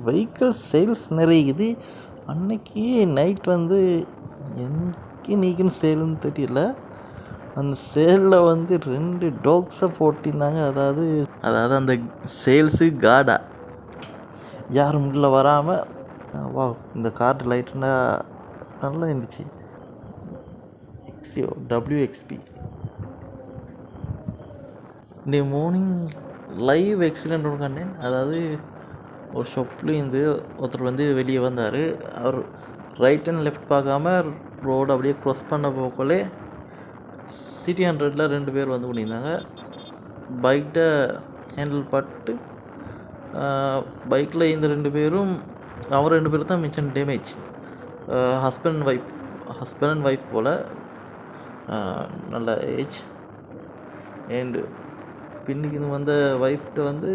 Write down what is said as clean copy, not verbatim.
Vehicle sales நிறையுது. அன்னைக்கு night வந்து எங்கே நீக்குன்னு சேலுன்னு தெரியல. அந்த சேலில் வந்து 2 டாக்ஸை போட்டிருந்தாங்க. அதாவது அந்த சேல்ஸு கார்டா யாரும் உள்ளே வராமல். வா, இந்த கார் லைட்டுனா நல்லா இருந்துச்சு. WXP இன்னைக்கு மார்னிங் லைவ் ஆக்சிடெண்ட் ஒன்று கண்டேன். அதாவது ஒரு ஷாப்லேருந்து ஒருத்தர் வந்து வெளியே வந்தார். அவர் ரைட் அண்ட் லெஃப்ட் பார்க்காம ரோடு அப்படியே க்ராஸ் பண்ண போக்கோலே சிட்டி 100ல் 2 பேர் வந்து பண்ணியிருந்தாங்க. பைக்கிட்ட ஹேண்டில் பட்டு பைக்கில் இந்த 2 பேரும் அவர் 2 பேரும் தான் மிச்சம் டேமேஜ். ஹஸ்பண்ட் அண்ட் ஒய்ஃப் போல் நல்ல ஏஜ். அண்டு பின்னுக்கு இது வந்த ஒய்ஃப்ட்ட வந்து